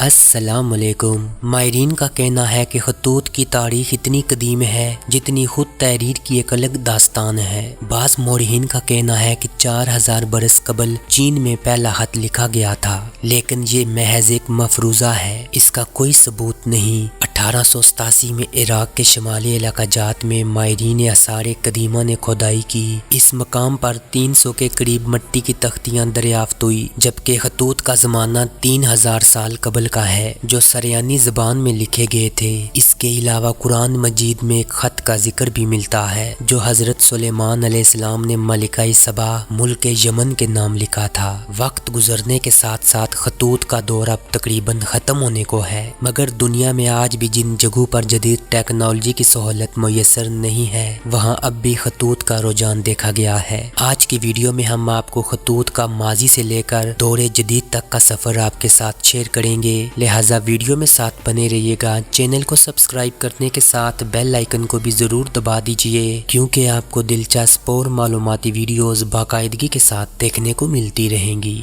السلام علیکم۔ ماہرین کا کہنا ہے کہ خطوط کی تاریخ اتنی قدیم ہے جتنی خود تحریر کی ایک الگ داستان ہے۔ بعض مورخین کا کہنا ہے کہ 4000 برس قبل چین میں پہلا خط لکھا گیا تھا، لیکن یہ محض ایک مفروضہ ہے، اس کا کوئی ثبوت نہیں۔ 1887 میں عراق کے شمالی علاقہ جات میں ماہرین آثار قدیمہ نے کھدائی کی۔ اس مقام پر 300 کے قریب مٹی کی تختیاں دریافت ہوئی، جبکہ خطوط کا زمانہ 3000 سال قبل کا ہے جو سریانی زبان میں لکھے گئے تھے۔ اس کے علاوہ قرآن مجید میں ایک خط کا ذکر بھی ملتا ہے جو حضرت سلیمان علیہ السلام نے ملکہ سبا ملک یمن کے نام لکھا تھا۔ وقت گزرنے کے ساتھ ساتھ خطوط کا دور اب تقریباً ختم ہونے کو ہے، مگر دنیا میں آج بھی جن جگہوں پر جدید ٹیکنالوجی کی سہولت میسر نہیں ہے وہاں اب بھی خطوط کا رجحان دیکھا گیا ہے۔ آج کی ویڈیو میں ہم آپ کو خطوط کا ماضی سے لے کر دور جدید تک کا سفر آپ کے ساتھ شیئر کریں گے، لہٰذا ویڈیو میں ساتھ بنے رہیے گا۔ چینل کو سبسکرائب کرنے کے ساتھ بیل آئیکن کو بھی ضرور دبا دیجئے، کیونکہ آپ کو دلچسپ اور معلوماتی ویڈیوز باقاعدگی کے ساتھ دیکھنے کو ملتی رہیں گی۔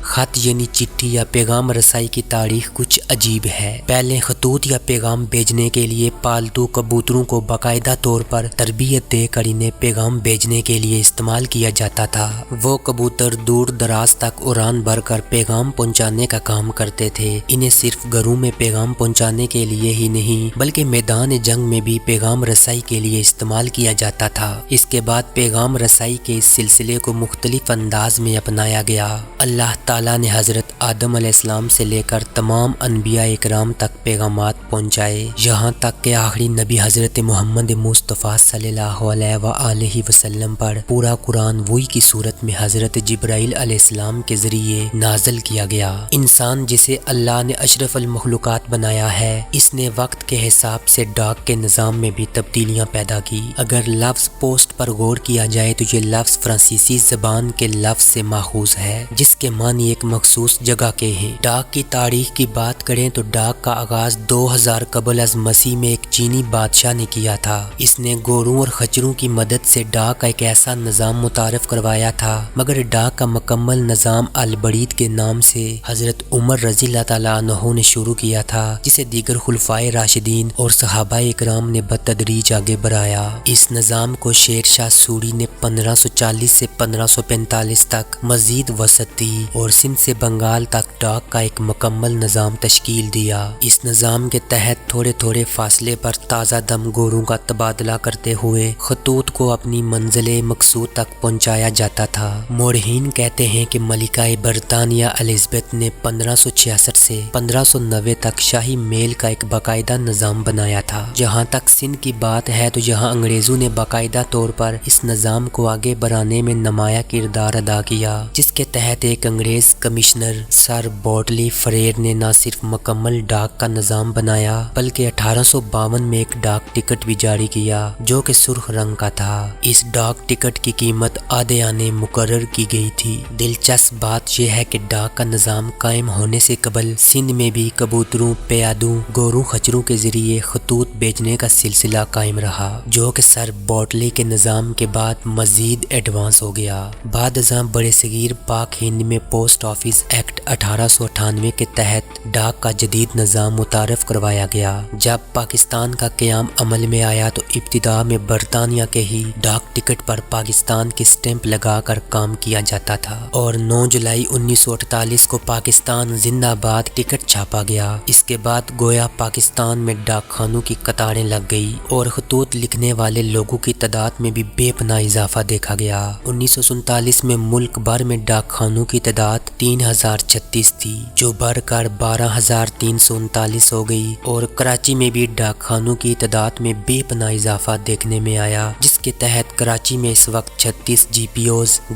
خط یعنی چٹھی یا پیغام رسائی کی تاریخ کچھ عجیب ہے۔ پہلے خطوط یا پیغام بھیجنے کے لیے پالتو کبوتروں کو باقاعدہ طور پر تربیت دے کر انہیں پیغام بھیجنے کے لیے استعمال کیا جاتا تھا۔ وہ کبوتر دور دراز تک اڑان بھر کر پیغام پہنچانے کا کام کرتے تھے۔ انہیں صرف گھروں میں پیغام پہنچانے کے لیے ہی نہیں بلکہ میدان جنگ میں بھی پیغام رسائی کے لیے استعمال کیا جاتا تھا۔ اس کے بعد پیغام رسائی کے اس سلسلے کو مختلف انداز میں اپنایا گیا۔ اللہ تعالیٰ نے حضرت آدم علیہ السلام سے لے کر تمام انبیاء اکرام تک پیغامات پہنچائے، یہاں تک کہ آخری نبی حضرت محمد مصطفیٰ صلی اللہ علیہ وآلہ وسلم پر پورا قرآن وحی کی صورت میں حضرت جبرائیل علیہ السلام کے ذریعے نازل کیا گیا۔ انسان جسے اللہ نے اشرف المخلوقات بنایا ہے، اس نے وقت کے حساب سے ڈاک کے نظام میں بھی تبدیلیاں پیدا کی۔ اگر لفظ پوسٹ پر غور کیا جائے تو یہ لفظ فرانسیسی زبان کے لفظ سے ماخوذ ہے جس کے معنی ایک مخصوص جگہ کے ہیں۔ ڈاک کی تاریخ کی بات کریں تو ڈاک کا آغاز 2000 قبل از مسیح میں ایک چینی بادشاہ نے کیا تھا۔ اس نے گوروں اور خچروں کی مدد سے ڈاک کا ایک ایسا نظام متعارف کروایا تھا، مگر ڈاک کا مکمل نظام البرید کے نام سے حضرت عمر رضی اللہ تعالیٰ عنہ نے شروع کیا تھا، جسے دیگر خلفائے راشدین اور صحابہ اکرام نے بتدریج آگے بڑھایا۔ اس نظام کو شیر شاہ سوری نے 1540 سے 1545 تک مزید وسعت دی اور سندھ سے بنگال تک ڈاک کا ایک مکمل نظام تشکیل دیا۔ اس نظام کے تحت تھوڑے تھوڑے فاصلے پر تازہ دم گوروں کا تبادلہ کرتے ہوئے خطوط کو اپنی منزل مقصود تک پہنچایا جاتا تھا۔ مورخین کہتے ہیں کہ ملکہ برطانیہ الزبتھ نے 1566 سے 1590 تک شاہی میل کا ایک باقاعدہ نظام بنایا تھا۔ جہاں تک سندھ کی بات ہے تو یہاں انگریزوں نے باقاعدہ طور پر اس نظام کو آگے بڑھانے میں نمایاں کردار ادا کیا، جس کے تحت ایک انگریز کمشنر سر بوٹلی فریر نے نہ صرف مکمل ڈاک کا نظام بنایا بلکہ 1852 میں ایک ڈاک ٹکٹ بھی جاری کیا جو کہ سرخ رنگ کا تھا۔ اس ڈاک ٹکٹ کی قیمت آدھے آنے مقرر کی گئی تھی۔ دلچسپ بات یہ ہے کہ ڈاک کا نظام قائم ہونے سے قبل سندھ میں بھی کبوتروں، پیادوں، گوروں خچروں کے ذریعے خطوط بھیجنے کا سلسلہ قائم رہا، جو کہ سر بوٹلی کے نظام کے بعد مزید ایڈوانس ہو گیا۔ بعد ازاں بڑے صغیر پاک ہند میں پوسٹ آفس ایکٹ 1898 کے تحت ڈاک کا جدید نظام متعارف کروایا گیا۔ جب پاکستان کا قیام عمل میں آیا تو ابتدا میں برطانیہ کے ہی ڈاک ٹکٹ پر پاکستان کی سٹیمپ لگا کر کام کیا جاتا تھا، اور 9 جولائی 1948 کو پاکستان زندہ باد ٹکٹ چھاپا گیا۔ اس کے بعد گویا پاکستان میں ڈاک خانوں کی قطاریں لگ گئی اور خطوط لکھنے والے لوگوں کی تعداد میں بھی بے پناہ اضافہ دیکھا گیا۔ 1947 میں ملک بھر میں ڈاک خانوں کی تعداد 3036 تھی، جو بڑھ کر 12339 ہو گئی، اور کراچی میں بھی ڈاک خانوں کی تعداد میں بے پناہ اضافہ دیکھنے میں آیا، جس کے تحت کراچی میں اس وقت 36 جی پی اوز،